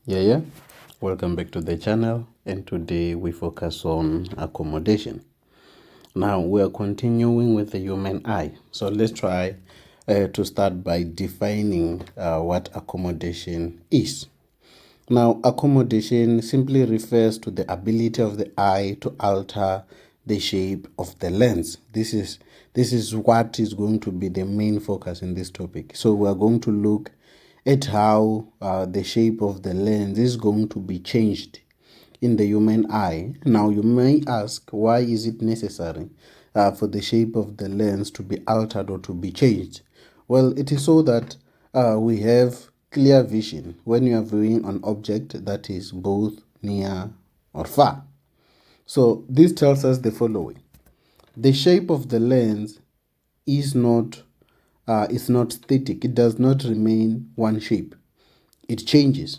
Yeah. Welcome back to the channel, and today we focus on accommodation. Now we are continuing with the human eye. So let's try to start by defining what accommodation is. Now, accommodation simply refers to the ability of the eye to alter the shape of the lens. This is what is going to be the main focus in this topic. So we are going to look at how the shape of the lens is going to be changed in the human eye. Now you may ask, why is it necessary for the shape of the lens to be altered or to be changed? Well, it is so that we have clear vision when you are viewing an object that is both near or far. So this tells us the following: the shape of the lens is not static. It does not remain one shape. It changes,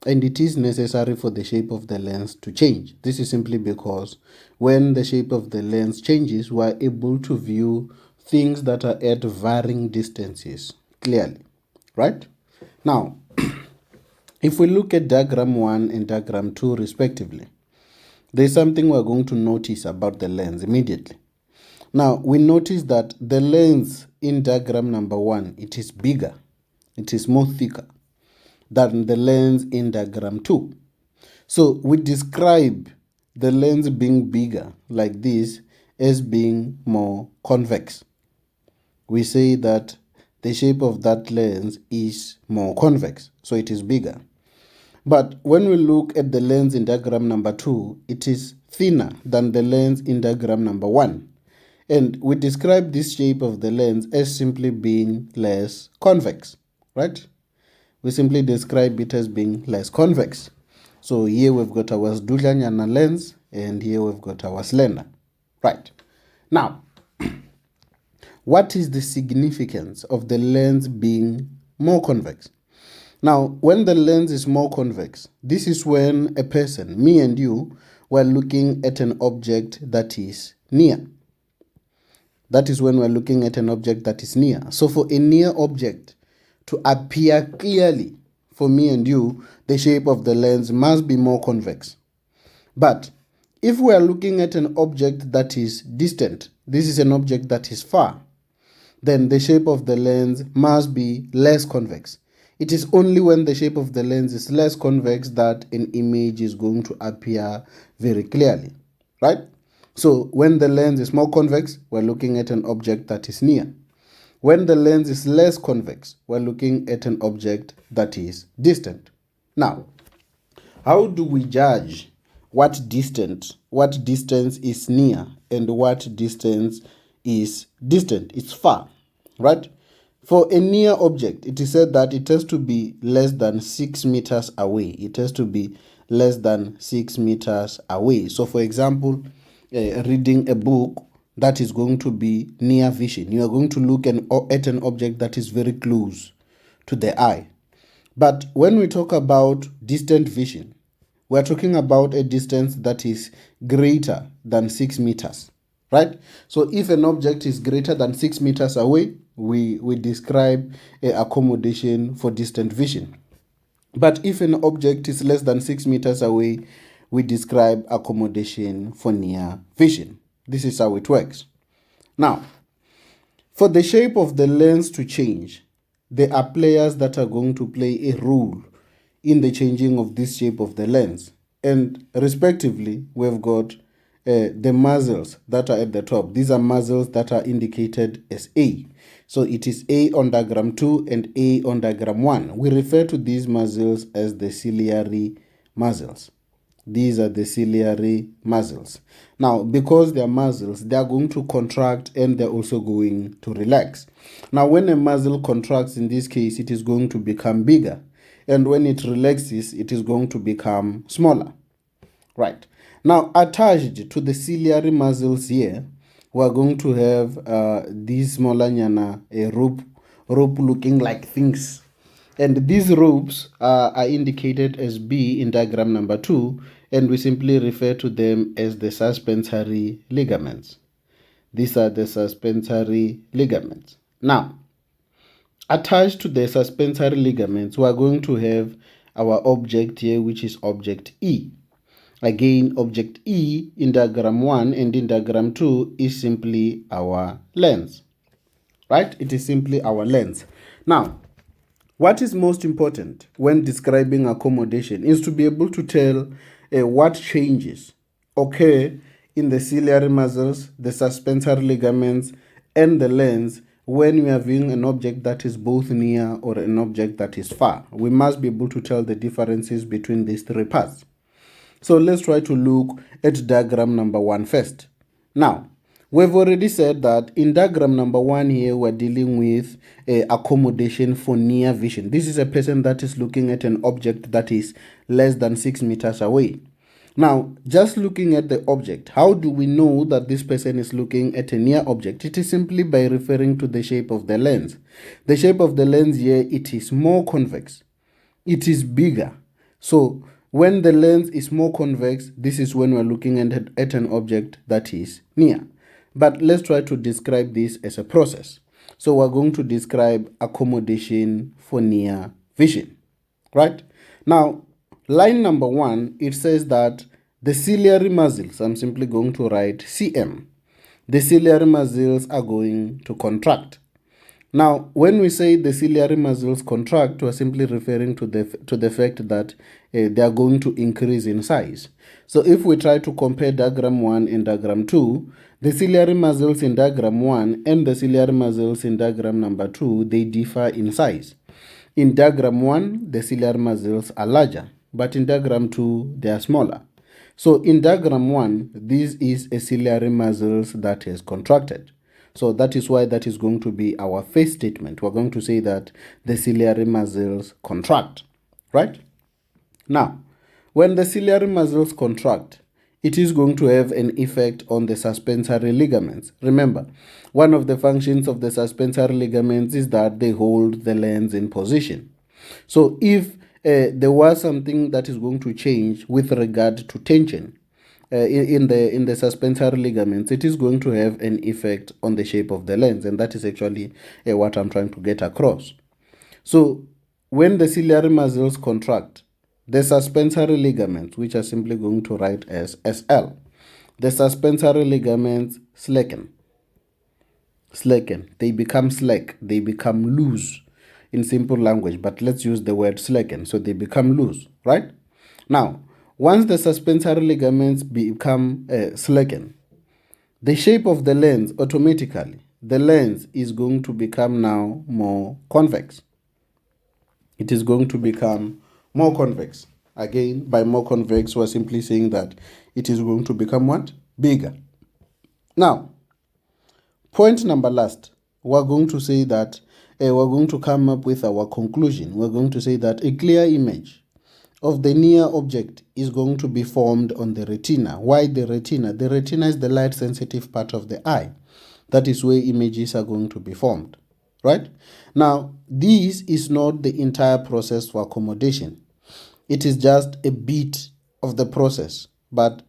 and it is necessary for the shape of the lens to change. This is simply because when the shape of the lens changes, we are able to view things that are at varying distances clearly, right? Now, if we look at diagram 1 and diagram 2 respectively, there's something we're going to notice about the lens immediately. Now, we notice that the lens in diagram number 1, it is bigger, it is more thicker than the lens in diagram 2. So we describe the lens being bigger like this as being more convex. We say that the shape of that lens is more convex, so it is bigger. But when we look at the lens in diagram number 2, it is thinner than the lens in diagram number 1. And we describe this shape of the lens as simply being less convex, right? We simply describe it as being less convex. So here we've got our Sdudlanyana lens, and here we've got our slender, right? Now, what is the significance of the lens being more convex? Now, when the lens is more convex, this is when a person, me and you, were looking at an object that is near. That is when we're looking at an object that is near. So for a near object to appear clearly for me and you, the shape of the lens must be more convex. But if we are looking at an object that is distant, this is an object that is far, then the shape of the lens must be less convex. It is only when the shape of the lens is less convex that an image is going to appear very clearly, right? So when the lens is more convex, we're looking at an object that is near. When the lens is less convex, we're looking at an object that is distant. Now, how do we judge what distance is near and what distance is distant? It's far, right? For a near object, it is said that it has to be less than 6 meters away. It has to be less than 6 meters away. So for example, reading a book, that is going to be near vision. You are going to look at an object that is very close to the eye. But when we talk about distant vision, we're talking about a distance that is greater than 6 meters, right? So if an object is greater than 6 meters away, we describe an accommodation for distant vision. But if an object is less than 6 meters away, we describe accommodation for near vision. This is how it works. Now, for the shape of the lens to change, there are players that are going to play a role in the changing of this shape of the lens. And respectively, we've got the muzzles that are at the top. These are muzzles that are indicated as A. So it is A on diagram 2 and A on diagram 1. We refer to these muzzles as the ciliary muzzles. These are the ciliary muzzles. Now, because they are muzzles, they are going to contract and they're also going to relax. Now, when a muzzle contracts, in this case, it is going to become bigger. And when it relaxes, it is going to become smaller. Right. Now, attached to the ciliary muscles here, we are going to have these smaller nyana, a rope looking like things. And these ropes are indicated as B in diagram number 2, and we simply refer to them as the suspensory ligaments. These are the suspensory ligaments. Now, attached to the suspensory ligaments, we are going to have our object here, which is object E. Again, object E in diagram 1 and in diagram 2 is simply our lens, right? It is simply our lens. Now, what is most important when describing accommodation is to be able to tell what changes occur in the ciliary muscles, the suspensory ligaments, and the lens when we are viewing an object that is both near or an object that is far. We must be able to tell the differences between these three parts. So let's try to look at diagram number 1 first. Now, we've already said that in diagram number 1 here, we're dealing with accommodation for near vision. This is a person that is looking at an object that is less than 6 meters away. Now, just looking at the object, how do we know that this person is looking at a near object? It is simply by referring to the shape of the lens. The shape of the lens here, it is more convex. It is bigger. So, when the lens is more convex, this is when we're looking at an object that is near. But let's try to describe this as a process. So we're going to describe accommodation for near vision, right? Now, line number 1, it says that the ciliary muscles, I'm simply going to write CM. The ciliary muscles are going to contract. Now, when we say the ciliary muscles contract, we're simply referring to the fact that they are going to increase in size. So if we try to compare diagram 1 and diagram 2, the ciliary muscles in diagram 1 and the ciliary muscles in diagram number 2, they differ in size. In diagram 1, the ciliary muscles are larger, but in diagram 2, they are smaller. So in diagram 1, this is a ciliary muscles that has contracted. So that is why that is going to be our first statement. We're going to say that the ciliary muscles contract, right? Now, when the ciliary muscles contract, it is going to have an effect on the suspensory ligaments. Remember, one of the functions of the suspensory ligaments is that they hold the lens in position. So if there was something that is going to change with regard to tension, in the suspensory ligaments, it is going to have an effect on the shape of the lens, and that is actually what I'm trying to get across. So when the ciliary muscles contract, the suspensory ligaments, which are simply going to write as SL, the suspensory ligaments slacken. They become slack, they become loose in simple language, but let's use the word slacken. So they become loose, right? Now, once the suspensory ligaments become slackened, the shape of the lens automatically, the lens is going to become now more convex. It is going to become more convex. Again, by more convex, we're simply saying that it is going to become what? Bigger. Now, point number last, we're going to say that we're going to come up with our conclusion. We're going to say that a clear image of the near object is going to be formed on the retina. Why the retina? The retina is the light sensitive part of the eye. That is where images are going to be formed, right? Now, this is not the entire process for accommodation. It is just a bit of the process, but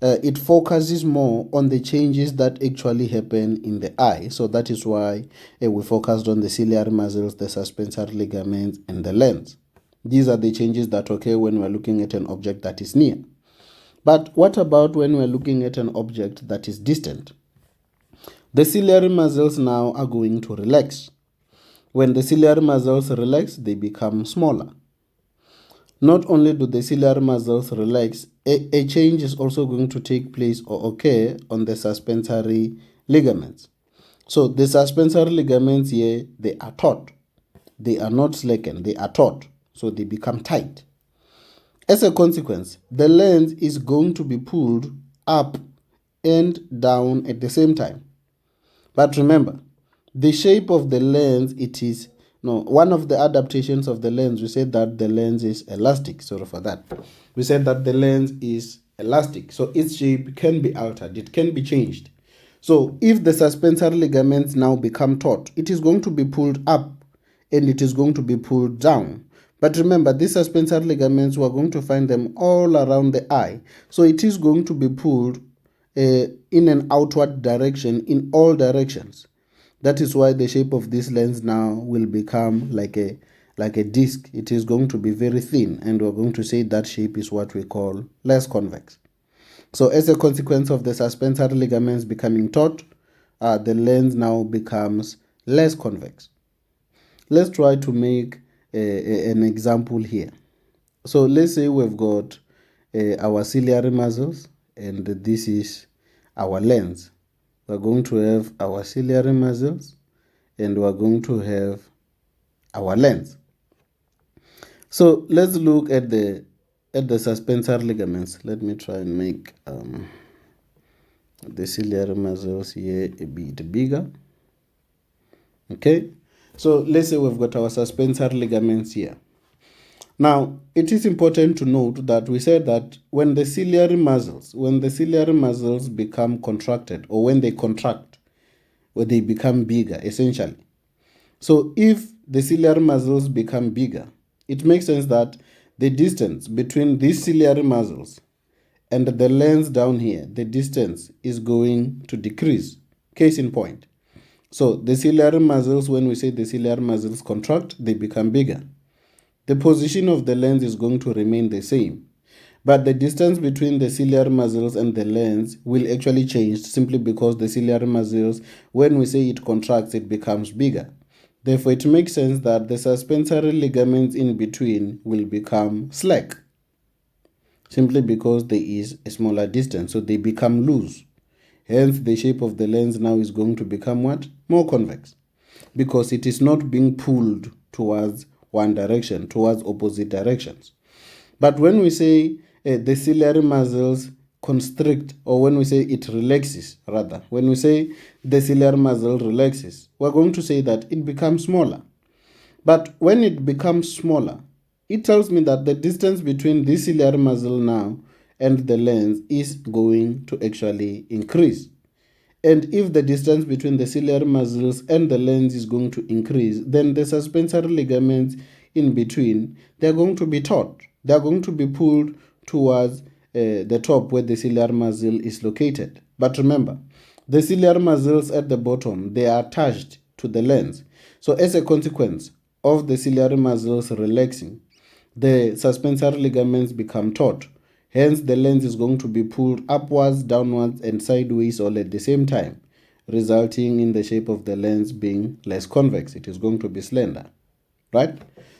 it focuses more on the changes that actually happen in the eye. So that is why we focused on the ciliary muscles, the suspensory ligaments, and the lens. These are the changes that occur when we're looking at an object that is near. But what about when we're looking at an object that is distant? The ciliary muscles now are going to relax. When the ciliary muscles relax, they become smaller. Not only do the ciliary muscles relax, a change is also going to take place or occur on the suspensory ligaments. So the suspensory ligaments here, they are taut. They are not slackened, they are taut. So they become tight. As a consequence, the lens is going to be pulled up and down at the same time. But remember, the shape of the lens, one of the adaptations of the lens, we said that the lens is elastic. Sorry for that. We said that the lens is elastic. So its shape can be altered. It can be changed. So if the suspensory ligaments now become taut, it is going to be pulled up and it is going to be pulled down. But remember, these suspensory ligaments, we're going to find them all around the eye. So it is going to be pulled in an outward direction in all directions. That is why the shape of this lens now will become like a like a disc, it is going to be very thin, and we're going to say that shape is what we call less convex. So as a consequence of the suspensory ligaments becoming taut, the lens now becomes less convex. Let's try to make an example here. So let's say we've got our ciliary muscles, and this is our lens. We're going to have our ciliary muscles, and we're going to have our lens. So let's look at the suspensory ligaments. Let me try and make the ciliary muscles here a bit bigger. Okay, so let's say we've got our suspensory ligaments here. Now, it is important to note that we said that when the ciliary muscles become contracted, or when they contract, or they become bigger, essentially. So if the ciliary muscles become bigger, it makes sense that the distance between these ciliary muscles and the lens down here, the distance is going to decrease. Case in point. So the ciliary muscles, when we say the ciliary muscles contract, they become bigger. The position of the lens is going to remain the same, but the distance between the ciliary muscles and the lens will actually change, simply because the ciliary muscles, when we say it contracts, it becomes bigger. Therefore, it makes sense that the suspensory ligaments in between will become slack, simply because there is a smaller distance, so they become loose. Hence, the shape of the lens now is going to become what? More convex, because it is not being pulled towards one direction, towards opposite directions. But when we say the ciliary muscles constrict, or when we say it relaxes, rather, when we say the ciliary muscle relaxes, we're going to say that it becomes smaller. But when it becomes smaller, it tells me that the distance between this ciliary muscle now and the lens is going to actually increase. And if the distance between the ciliary muscles and the lens is going to increase, then the suspensory ligaments in between, they're going to be taut. They're going to be pulled towards the top where the ciliary muscle is located. But remember, the ciliary muscles at the bottom, they are attached to the lens. So as a consequence of the ciliary muscles relaxing, the suspensory ligaments become taut. Hence, the lens is going to be pulled upwards, downwards, and sideways all at the same time, resulting in the shape of the lens being less convex. It is going to be slender, right?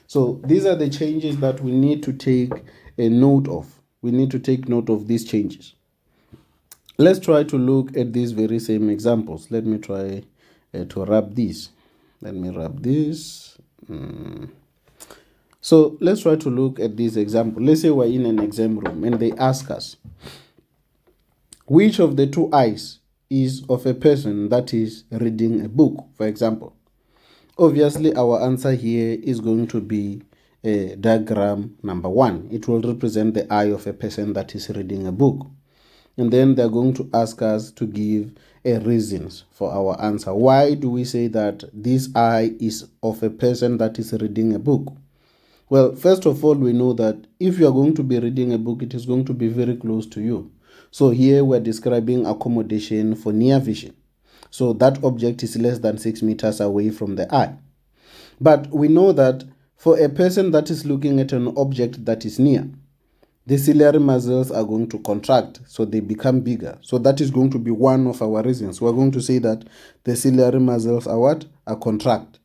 So these are the changes that we need to take a note of. We need to take note of these changes. Let's try to look at these very same examples. Let me try to wrap this. Let me wrap this. So let's try to look at this example. Let's say we're in an exam room and they ask us, which of the two eyes is of a person that is reading a book, for example? Obviously, our answer here is going to be diagram number 1. It will represent the eye of a person that is reading a book. And then they're going to ask us to give reasons for our answer. Why do we say that this eye is of a person that is reading a book? Well, first of all, we know that if you are going to be reading a book, it is going to be very close to you. So here we're describing accommodation for near vision. So that object is less than 6 meters away from the eye. But we know that for a person that is looking at an object that is near, the ciliary muscles are going to contract, so they become bigger. So that is going to be one of our reasons. We're going to say that the ciliary muscles are what? Are contract.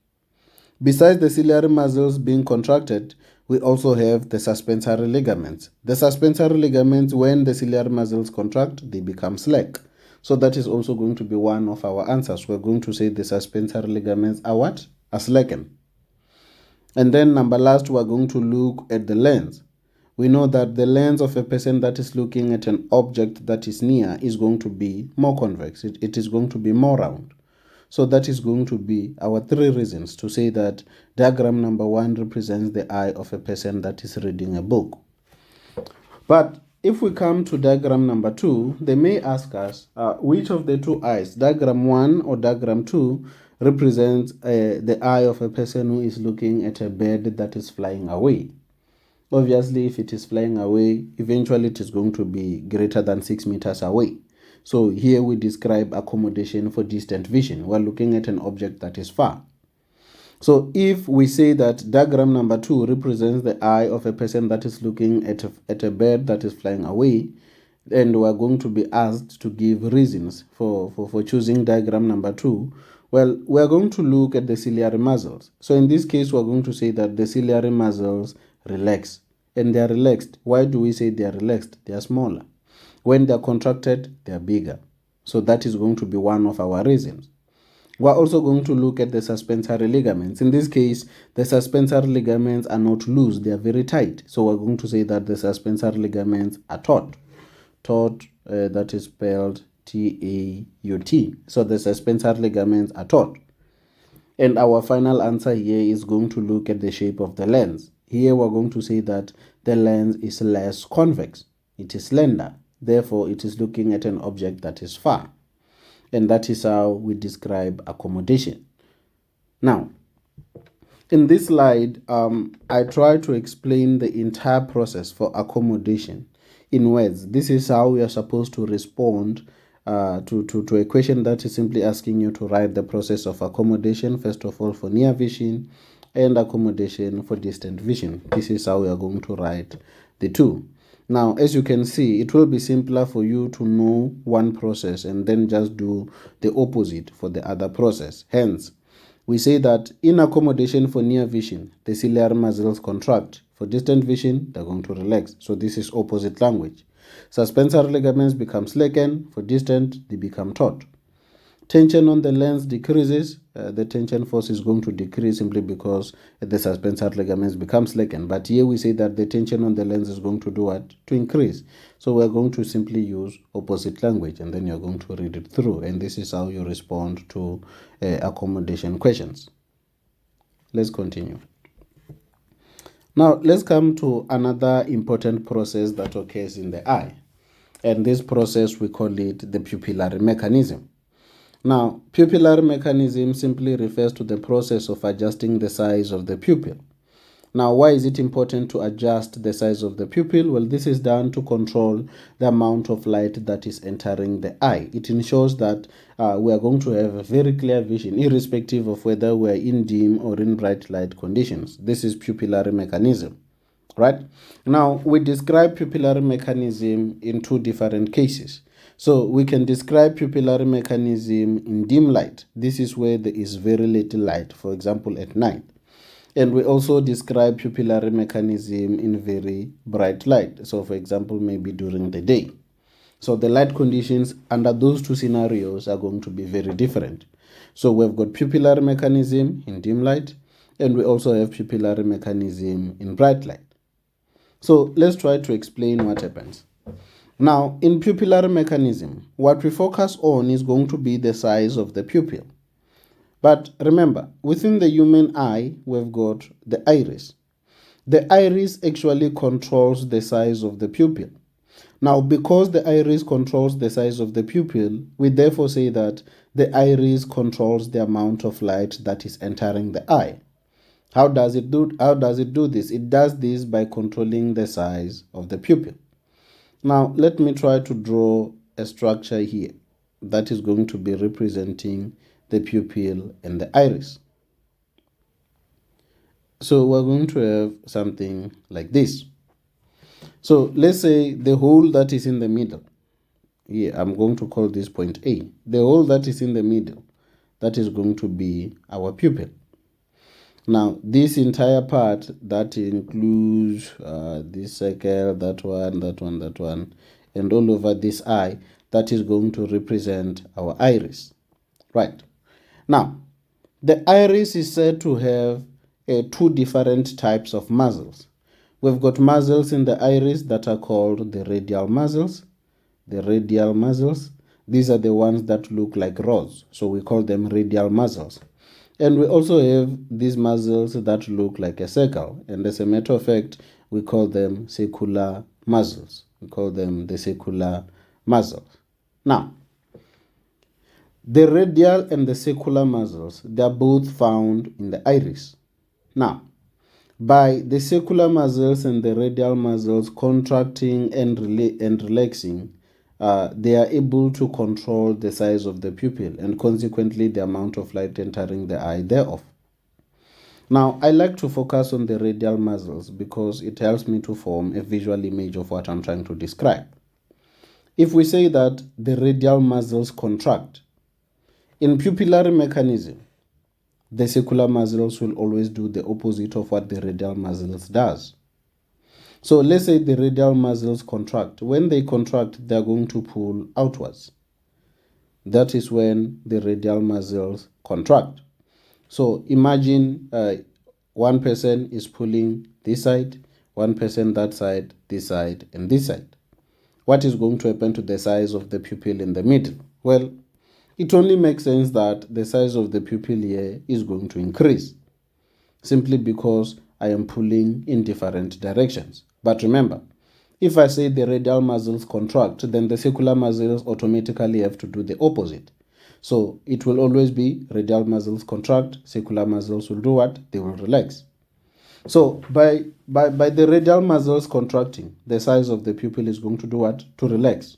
Besides the ciliary muscles being contracted, we also have the suspensory ligaments. The suspensory ligaments, when the ciliary muscles contract, they become slack. So that is also going to be one of our answers. We're going to say the suspensory ligaments are what? Are slackened. And then number last, we're going to look at the lens. We know that the lens of a person that is looking at an object that is near is going to be more convex. It is going to be more round. So that is going to be our 3 reasons to say that diagram number 1 represents the eye of a person that is reading a book. But if we come to diagram number 2, they may ask us which of the 2 eyes, diagram 1 or diagram 2, represents the eye of a person who is looking at a bird that is flying away. Obviously, if it is flying away, eventually it is going to be greater than 6 meters away. So here we describe accommodation for distant vision. We're looking at an object that is far. So if we say that diagram number 2 represents the eye of a person that is looking at a bird that is flying away, and we're going to be asked to give reasons for choosing diagram number 2, well, we're going to look at the ciliary muscles. So in this case, we're going to say that the ciliary muscles relax. And they are relaxed. Why do we say they are relaxed? They are smaller. When they are contracted, they are bigger. So that is going to be one of our reasons. We're also going to look at the suspensory ligaments. In this case, the suspensory ligaments are not loose, they are very tight. So we're going to say that the suspensory ligaments are taut. Taut, that is spelled T-A-U-T. So the suspensory ligaments are taut. And our final answer here is going to look at the shape of the lens. Here we're going to say that the lens is less convex. It is slender. Therefore, it is looking at an object that is far. And that is how we describe accommodation. Now, in this slide, I try to explain the entire process for accommodation in words. This is how we are supposed to respond to a question that is simply asking you to write the process of accommodation, first of all, for near vision and accommodation for distant vision. This is how we are going to write the two. Now, as you can see, it will be simpler for you to know one process and then just do the opposite for the other process. Hence, we say that in accommodation for near vision, the ciliary muscles contract. For distant vision, they're going to relax. So this is opposite language. Suspensory ligaments become slackened. For distant, they become taut. Tension on the lens decreases. The tension force is going to decrease simply because the suspensory ligaments become slackened. But here we say that the tension on the lens is going to do what? To increase. So we're going to simply use opposite language, and then you're going to read it through. And this is how you respond to accommodation questions. Let's continue. Now, let's come to another important process that occurs in the eye. And this process, we call it the pupillary mechanism. Now, pupillary mechanism simply refers to the process of adjusting the size of the pupil. Now, why is it important to adjust the size of the pupil? Well, this is done to control the amount of light that is entering the eye. It ensures that we are going to have a very clear vision, irrespective of whether we are in dim or in bright light conditions. This is pupillary mechanism, right? Now, we describe pupillary mechanism in two different cases. So we can describe pupillary mechanism in dim light. This is where there is very little light, for example, at night. And we also describe pupillary mechanism in very bright light. So for example, maybe during the day. So the light conditions under those two scenarios are going to be very different. So we've got pupillary mechanism in dim light, and we also have pupillary mechanism in bright light. So let's try to explain what happens. Now, in pupillary mechanism, what we focus on is going to be the size of the pupil. But remember, within the human eye, we've got the iris. The iris actually controls the size of the pupil. Now, because the iris controls the size of the pupil, we therefore say that the iris controls the amount of light that is entering the eye. How does it do this? It does this by controlling the size of the pupil. Now, let me try to draw a structure here that is going to be representing the pupil and the iris. So we're going to have something like this. So let's say the hole that is in the middle. Here, I'm going to call this point A. The hole that is in the middle, that is going to be our pupil. Now, this entire part, that includes this circle, that one, and all over this eye, that is going to represent our iris. Right. Now, the iris is said to have two different types of muscles. We've got muscles in the iris that are called the radial muscles. The radial muscles, these are the ones that look like rods, so we call them radial muscles. And we also have these muscles that look like a circle. And as a matter of fact, we call them circular muscles. We call them the circular muscles. Now, the radial and the circular muscles, they are both found in the iris. Now, by the circular muscles and the radial muscles contracting and relaxing, they are able to control the size of the pupil and consequently the amount of light entering the eye thereof. Now, I like to focus on the radial muscles because it helps me to form a visual image of what I'm trying to describe. If we say that the radial muscles contract, in pupillary mechanism, the circular muscles will always do the opposite of what the radial muscles does. So let's say the radial muscles contract. When they contract, they're going to pull outwards. That is when the radial muscles contract. So imagine one person is pulling this side, one person that side, this side, and this side. What is going to happen to the size of the pupil in the middle? Well, it only makes sense that the size of the pupil here is going to increase, simply because I am pulling in different directions. But remember, if I say the radial muscles contract, then the circular muscles automatically have to do the opposite. So it will always be radial muscles contract, circular muscles will do what? They will relax. So by the radial muscles contracting, the size of the pupil is going to do what? To relax.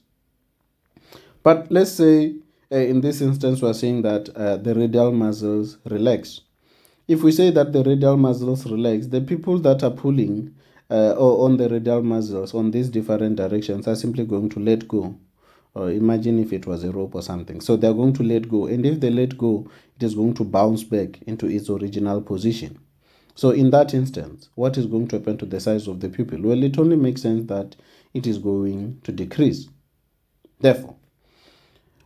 But let's say in this instance we're saying that the radial muscles relax. If we say that the radial muscles relax, the people that are pulling on the radial muscles on these different directions are simply going to let go. Or imagine if it was a rope or something. So they're going to let go. And if they let go, it is going to bounce back into its original position. So in that instance, what is going to happen to the size of the pupil? Well, it only makes sense that it is going to decrease. Therefore,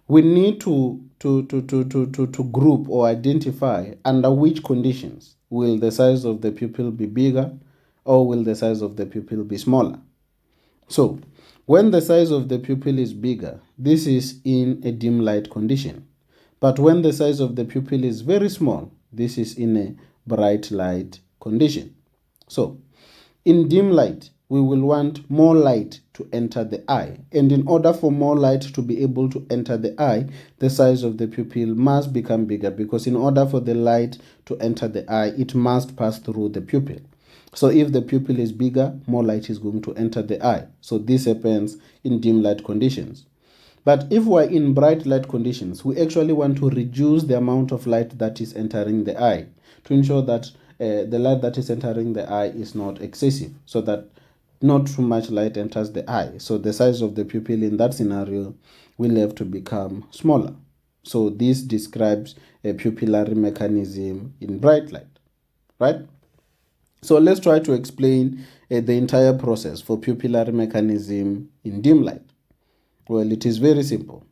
we need to group or identify under which conditions will the size of the pupil be bigger or will the size of the pupil be smaller. So when the size of the pupil is bigger, this is in a dim light condition. But when the size of the pupil is very small, this is in a bright light condition. So in dim light, we will want more light to enter the eye. And in order for more light to be able to enter the eye, the size of the pupil must become bigger, because in order for the light to enter the eye, it must pass through the pupil. So if the pupil is bigger, more light is going to enter the eye. So this happens in dim light conditions. But if we're in bright light conditions, we actually want to reduce the amount of light that is entering the eye to ensure that the light that is entering the eye is not excessive, so that not too much light enters the eye. So the size of the pupil in that scenario will have to become smaller. So this describes a pupillary mechanism in bright light, right? So let's try to explain the entire process for pupillary mechanism in dim light. Well, it is very simple.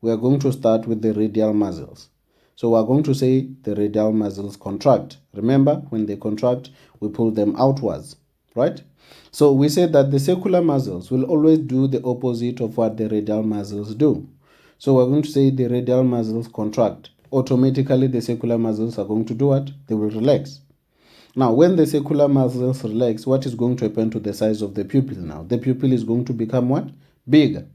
We are going to start with the radial muscles. So we are going to say the radial muscles contract. Remember, when they contract, we pull them outwards, right? So we said that the circular muscles will always do the opposite of what the radial muscles do. So we're going to say the radial muscles contract. Automatically, the circular muscles are going to do what? They will relax. Now, when the circular muscles relax, what is going to happen to the size of the pupil now? The pupil is going to become what? Bigger.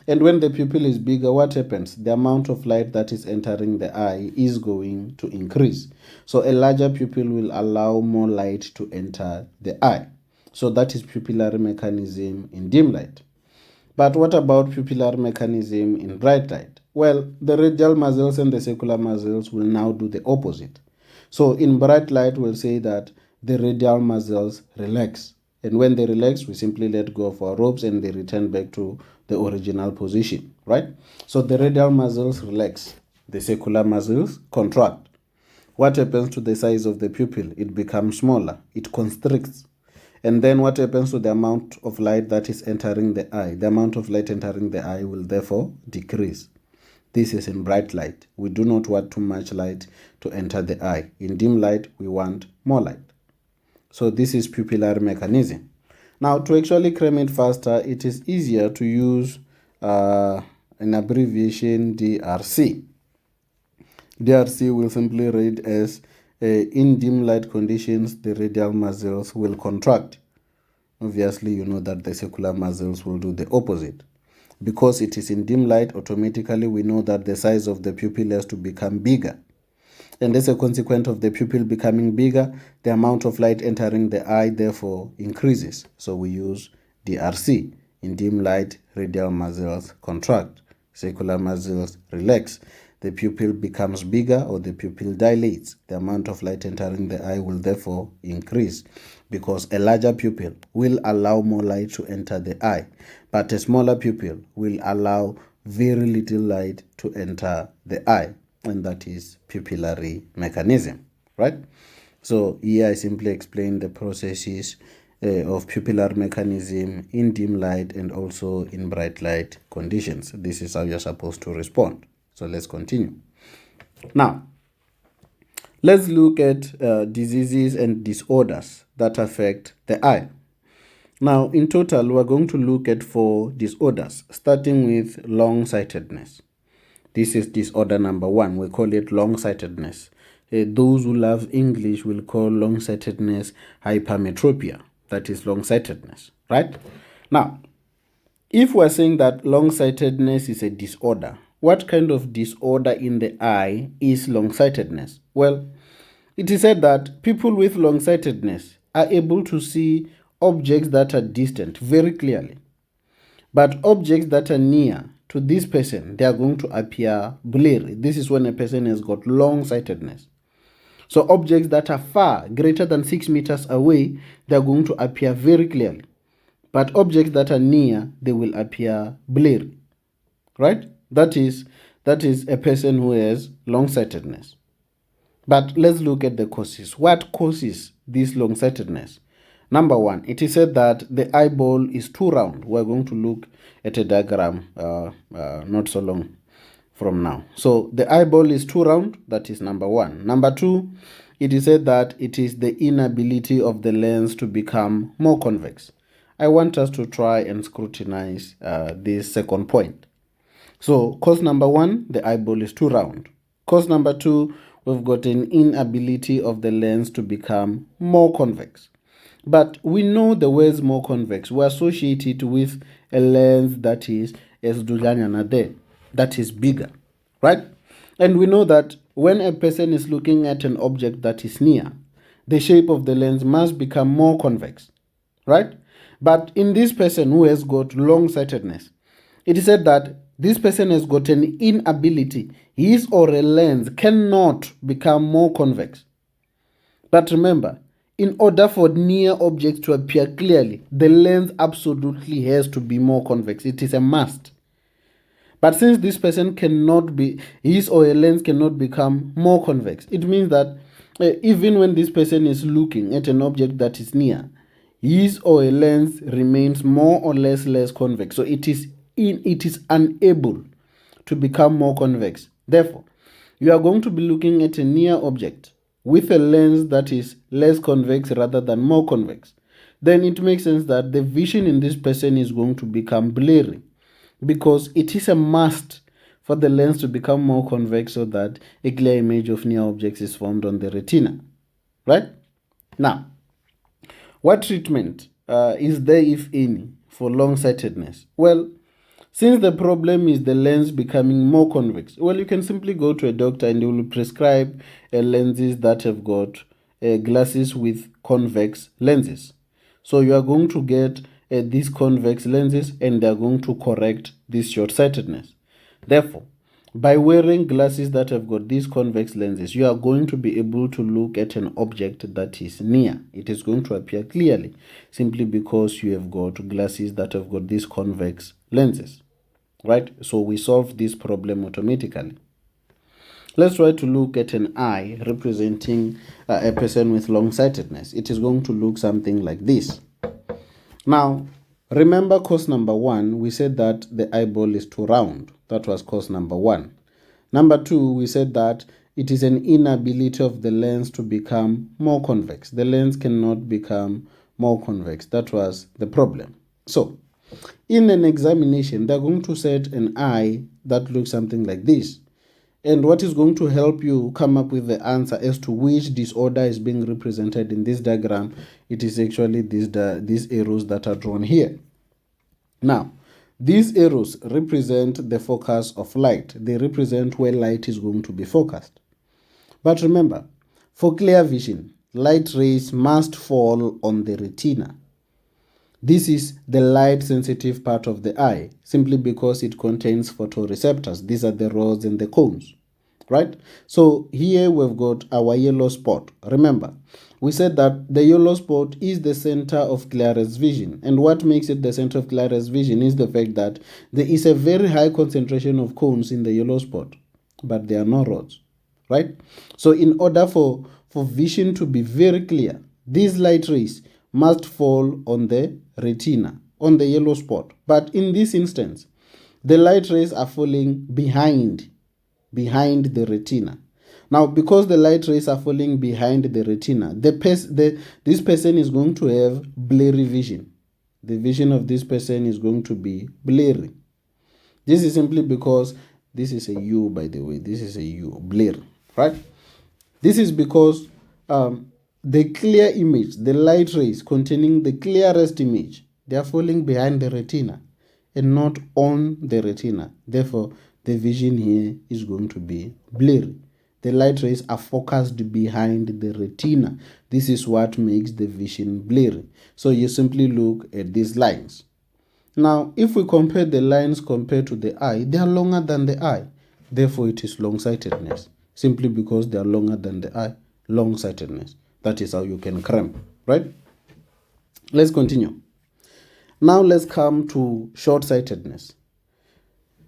And when the pupil is bigger, what happens? The amount of light that is entering the eye is going to increase. So a larger pupil will allow more light to enter the eye. So that is pupillary mechanism in dim light. But what about pupillary mechanism in bright light? Well, the radial muscles and the circular muscles will now do the opposite. So in bright light, we'll say that the radial muscles relax. And when they relax, we simply let go of our ropes and they return back to the original position, right? So the radial muscles relax. The circular muscles contract. What happens to the size of the pupil? It becomes smaller. It constricts. And then what happens to the amount of light that is entering the eye? The amount of light entering the eye will therefore decrease. This is in bright light. We do not want too much light to enter the eye. In dim light, we want more light. So this is pupillary mechanism. Now, to actually cram it faster, it is easier to use an abbreviation DRC. DRC will simply read as in dim light conditions, the radial muscles will contract. Obviously, you know that the circular muscles will do the opposite. Because it is in dim light, automatically we know that the size of the pupil has to become bigger. And as a consequence of the pupil becoming bigger, the amount of light entering the eye therefore increases. So we use DRC. In dim light, radial muscles contract, circular muscles relax. the pupil becomes bigger or the pupil dilates. The amount of light entering the eye will therefore increase, because a larger pupil will allow more light to enter the eye, but a smaller pupil will allow very little light to enter the eye, and that is pupillary mechanism, right? So here I simply explain the processes of pupillar mechanism in dim light and also in bright light conditions. This is how you're supposed to respond. So let's continue. Now, let's look at diseases and disorders that affect the eye. Now, in total, we're going to look at 4 disorders, starting with long-sightedness. This is disorder number 1. We call it long-sightedness. Those who love English will call long-sightedness hypermetropia. That is long-sightedness, right? Now, if we're saying that long-sightedness is a disorder, what kind of disorder in the eye is long-sightedness? Well, it is said that people with long-sightedness are able to see objects that are distant very clearly, but objects that are near to this person, they are going to appear blurry. This is when a person has got long-sightedness. So objects that are far, greater than 6 meters away, they are going to appear very clearly. But objects that are near, they will appear blurry, right? That is a person who has long-sightedness. But let's look at the causes. What causes this long-sightedness? Number 1, it is said that the eyeball is too round. We're going to look at a diagram not so long from now. So the eyeball is too round. That is number 1. Number 2, it is said that it is the inability of the lens to become more convex. I want us to try and scrutinize this second point. So cause number 1, the eyeball is too round. Cause number 2, we've got an inability of the lens to become more convex. But we know the words more convex. We associate it with a lens that is that is bigger, right? And we know that when a person is looking at an object that is near, the shape of the lens must become more convex, right? But in this person who has got long-sightedness, it is said that this person has got an inability. His or her lens cannot become more convex. But remember, in order for near objects to appear clearly, the lens absolutely has to be more convex. It is a must. But since this person cannot be, his or her lens cannot become more convex, it means that even when this person is looking at an object that is near, his or her lens remains more or less convex. So it is unable to become more convex. Therefore, you are going to be looking at a near object with a lens that is less convex rather than more convex. Then it makes sense that the vision in this person is going to become blurry, because it is a must for the lens to become more convex so that a clear image of near objects is formed on the retina, right? Now, what treatment is there, if any, for long-sightedness? Well, since the problem is the lens becoming more convex, well, you can simply go to a doctor and they will prescribe lenses that have got glasses with convex lenses. So you are going to get these convex lenses and they are going to correct this short-sightedness. Therefore, by wearing glasses that have got these convex lenses, you are going to be able to look at an object that is near. It is going to appear clearly simply because you have got glasses that have got these convex lenses, right? So we solve this problem automatically. Let's try to look at an eye representing a person with long-sightedness. It is going to look something like this. Now, remember cause number 1, we said that the eyeball is too round. That was cause number 1. Number 2, we said that it is an inability of the lens to become more convex. The lens cannot become more convex. That was the problem. So, in an examination, they're going to set an eye that looks something like this. And what is going to help you come up with the answer as to which disorder is being represented in this diagram, it is actually these arrows that are drawn here. Now, these arrows represent the focus of light. They represent where light is going to be focused. But remember, for clear vision, light rays must fall on the retina. This is the light-sensitive part of the eye, simply because it contains photoreceptors. These are the rods and the cones. right? So here we've got our yellow spot. Remember, we said that the yellow spot is the center of clearest vision. And what makes it the center of clearest vision is the fact that there is a very high concentration of cones in the yellow spot, but there are no rods, right? So in order for vision to be very clear, these light rays must fall on the retina, on the yellow spot. But in this instance, the light rays are falling behind the retina. Now, because the light rays are falling behind the retina, this person is going to have blurry vision. The vision of this person is going to be blurry. This is simply because this is a U, by the way. This is a U, blurry, right? This is because the clear image, the light rays containing the clearest image, they are falling behind the retina and not on the retina. Therefore, the vision here is going to be blurry. The light rays are focused behind the retina. This is what makes the vision blurry. So you simply look at these lines. Now, if we compare the lines compared to the eye, they are longer than the eye. Therefore, it is long-sightedness. Simply because they are longer than the eye, long-sightedness. That is how you can cramp, right? Let's continue. Now let's come to short-sightedness.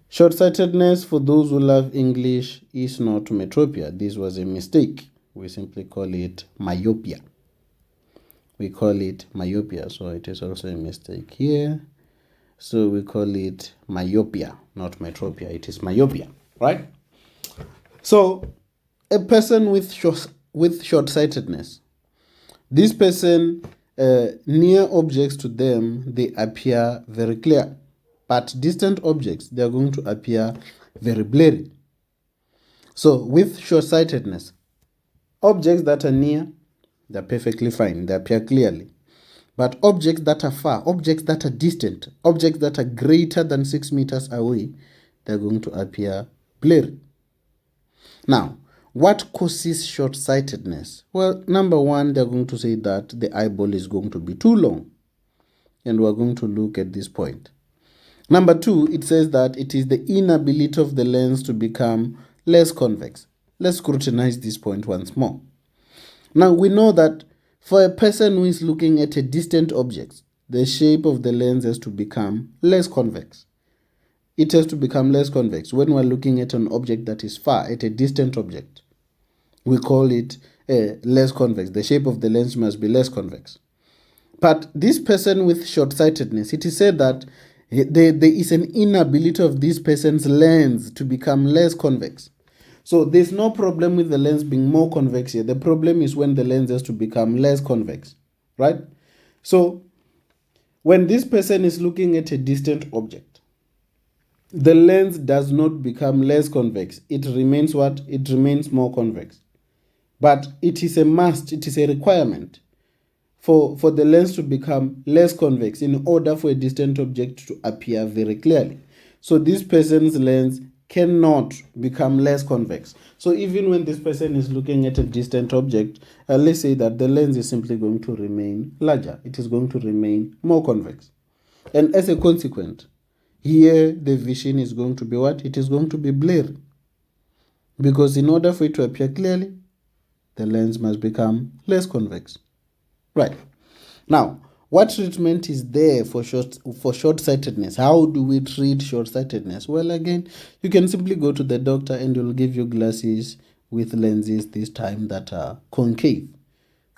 Short-sightedness, for those who love English, is not metropia. This was a mistake. We simply call it myopia. We call it myopia, so it is also a mistake here. So we call it myopia, not metropia. It is myopia, right? So a person with short-sightedness, this person, near objects to them, they appear very clear. But distant objects, they are going to appear very blurry. So with short-sightedness, objects that are near, they're perfectly fine. They appear clearly. But objects that are far, objects that are distant, objects that are greater than 6 meters away, they're going to appear blurry. Now, what causes short-sightedness? Well, number one, they're going to say that the eyeball is going to be too long. And we're going to look at this point. Number two, it says that it is the inability of the lens to become less convex. Let's scrutinize this point once more. Now, we know that for a person who is looking at a distant object, the shape of the lens has to become less convex. It has to become less convex. When we're looking at an object that is far, at a distant object, we call it less convex. The shape of the lens must be less convex. But this person with short-sightedness, it is said that there is an inability of this person's lens to become less convex. So there's no problem with the lens being more convex here. The problem is when the lens has to become less convex, right? So when this person is looking at a distant object, the lens does not become less convex. It remains what? It remains more convex. But it is a must, it is a requirement for the lens to become less convex in order for a distant object to appear very clearly. So this person's lens cannot become less convex. So even when this person is looking at a distant object, let's say that the lens is simply going to remain larger. It is going to remain more convex. And as a consequence, here the vision is going to be what? It is going to be blurry. Because in order for it to appear clearly, the lens must become less convex. Right. Now, what treatment is there for short-sightedness? How do we treat short-sightedness? Well, again, you can simply go to the doctor and he'll give you glasses with lenses this time that are concave.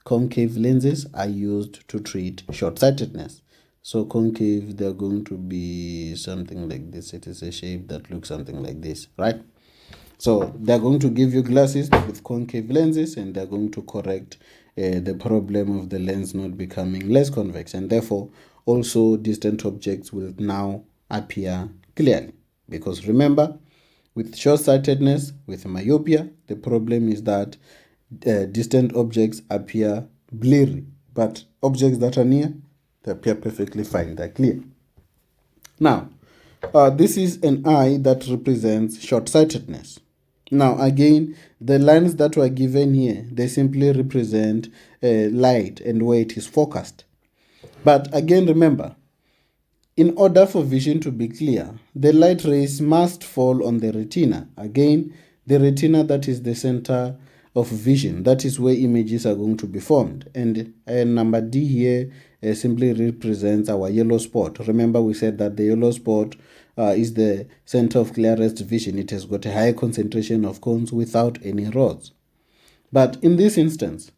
Concave lenses are used to treat short-sightedness. So concave, they're going to be something like this. It is a shape that looks something like this, right? So they're going to give you glasses with concave lenses and they're going to correct the problem of the lens not becoming less convex, and therefore also distant objects will now appear clearly. Because remember, with short-sightedness, with myopia, the problem is that distant objects appear blurry, but objects that are near, they appear perfectly fine, they're clear. Now, this is an eye that represents short-sightedness. Now, again, the lines that were given here, they simply represent light and where it is focused. But again, remember, in order for vision to be clear, the light rays must fall on the retina. Again, The retina, that is the center of vision. That is where images are going to be formed. And number D here simply represents our yellow spot. Remember, we said that the yellow spot is the center of clearest vision. It has got a high concentration of cones without any rods. But in this instance,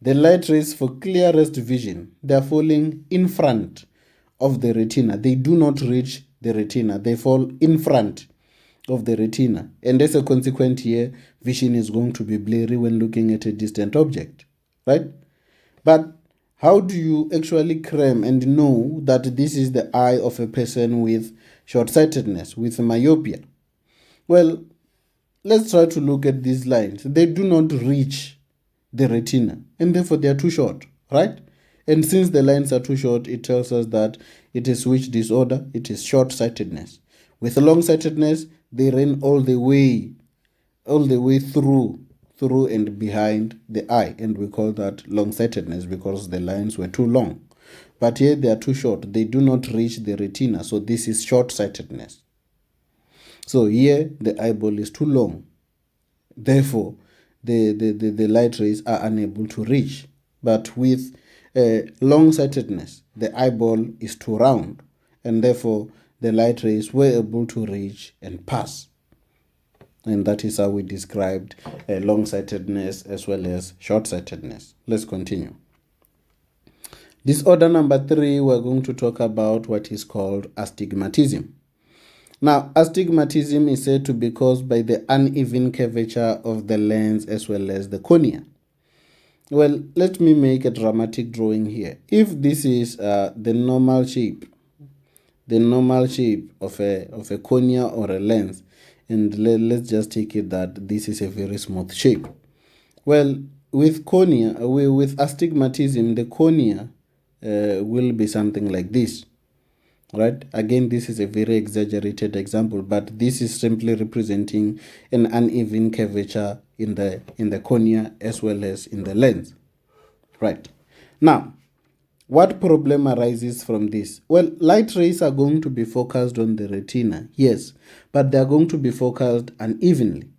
the light rays for clearest vision, they are falling in front of the retina. They do not reach the retina. They fall in front of the retina. And as a consequence here, vision is going to be blurry when looking at a distant object, right? But how do you actually claim and know that this is the eye of a person with short-sightedness, with myopia? Well, let's try to look at these lines. They do not reach the retina, and therefore they are too short, right? And since the lines are too short, it tells us that it is which disorder? It is short-sightedness. With long-sightedness, they run all the way through and behind the eye, and we call that long-sightedness because the lines were too long. But here they are too short. They do not reach the retina, so this is short-sightedness. So here the eyeball is too long. Therefore, the light rays are unable to reach. But with long-sightedness, the eyeball is too round, and therefore the light rays were able to reach and pass. And that is how we described long-sightedness as well as short-sightedness. Let's continue. Disorder number 3, we're going to talk about what is called astigmatism. Now, astigmatism is said to be caused by the uneven curvature of the lens as well as the cornea. Well, let me make a dramatic drawing here. If this is the normal shape of a cornea or a lens, and let's just take it that this is a very smooth shape. Well, with astigmatism, the cornea will be something like this. Right? Again, this is a very exaggerated example, but this is simply representing an uneven curvature in the cornea as well as in the lens. Right. Now, what problem arises from this? Well, light rays are going to be focused on the retina, yes, but they are going to be focused unevenly.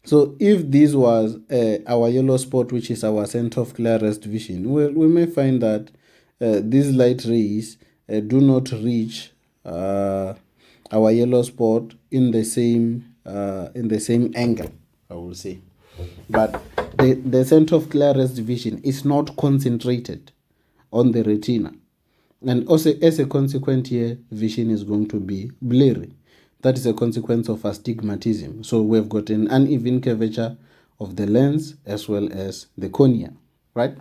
So if this was our yellow spot, which is our center of clearest vision, well, we may find that these light rays do not reach our yellow spot in the same angle, I will say. But the center of clearest vision is not concentrated on the retina, and also as a consequence here, vision is going to be blurry. That is a consequence of astigmatism. So we've got an uneven curvature of the lens as well as the cornea, right?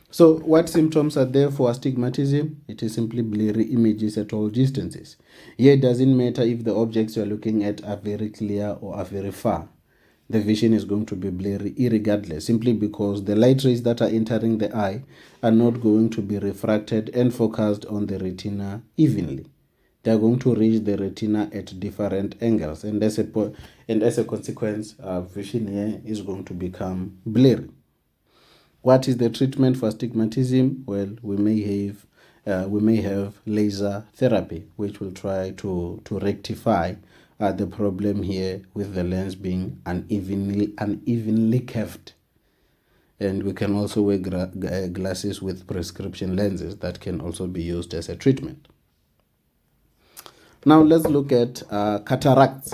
So what symptoms are there for astigmatism? It is simply blurry images at all distances. Here it doesn't matter if the objects you are looking at are very clear or are very far. The vision is going to be blurry irregardless, simply because the light rays that are entering the eye are not going to be refracted and focused on the retina evenly. They are going to reach the retina at different angles, and as a consequence, vision here is going to become blurry. What is the treatment for astigmatism? Well, we may have laser therapy, which will try to rectify the problem here with the lens being unevenly curved. And we can also wear glasses with prescription lenses that can also be used as a treatment. Now let's look at cataracts.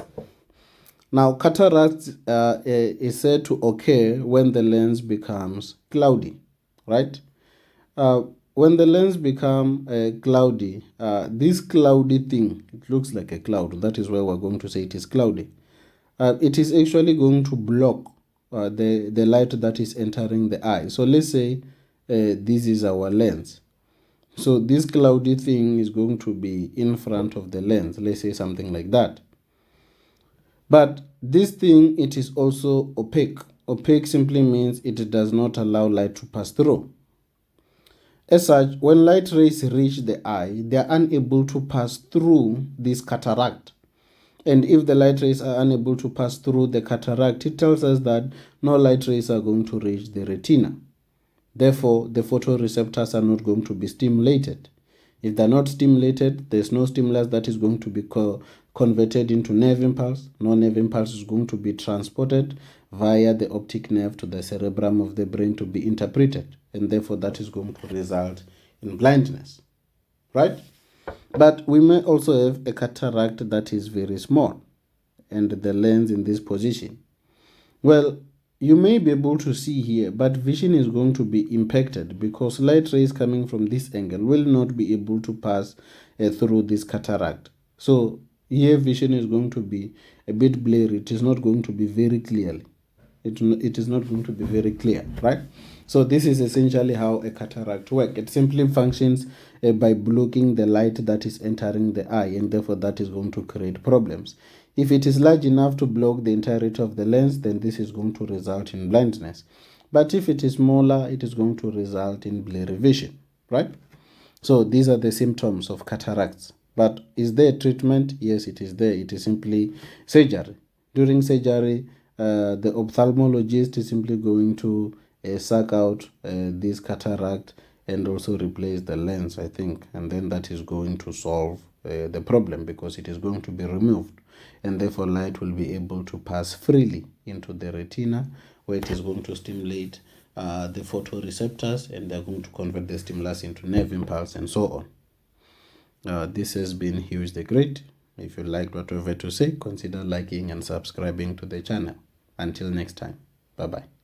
Now, cataracts is said to occur when the lens becomes cloudy, right? When the lens becomes cloudy, this cloudy thing, it looks like a cloud. That is why we're going to say it is cloudy. It is actually going to block the light that is entering the eye. So let's say this is our lens. So this cloudy thing is going to be in front of the lens. Let's say something like that. But this thing, it is also opaque. Opaque simply means it does not allow light to pass through. As such, when light rays reach the eye, they are unable to pass through this cataract. And if the light rays are unable to pass through the cataract, it tells us that no light rays are going to reach the retina. Therefore, the photoreceptors are not going to be stimulated. If they're not stimulated, there's no stimulus that is going to be converted into nerve impulse. No nerve impulse is going to be transported via the optic nerve to the cerebrum of the brain to be interpreted, and therefore that is going to result in blindness, right? But we may also have a cataract that is very small and the lens in this position. Well, you may be able to see here, but vision is going to be impacted because light rays coming from this angle will not be able to pass through this cataract. So here vision is going to be a bit blurry. It is not going to be very clearly. It is not going to be very clear, right? So this is essentially how a cataract works. It simply functions by blocking the light that is entering the eye, and therefore that is going to create problems. If it is large enough to block the entirety of the lens, then this is going to result in blindness. But if it is smaller, it is going to result in blurry vision, right? So these are the symptoms of cataracts. But is there treatment? Yes, it is there. It is simply surgery. During surgery, the ophthalmologist is simply going to suck out this cataract and also replace the lens, I think. And then that is going to solve the problem because it is going to be removed. And therefore light will be able to pass freely into the retina, where it is going to stimulate the photoreceptors, and they're going to convert the stimulus into nerve impulse and so on. This has been Hughes the Great. If you liked what we have to say, consider liking and subscribing to the channel. Until next time, bye-bye.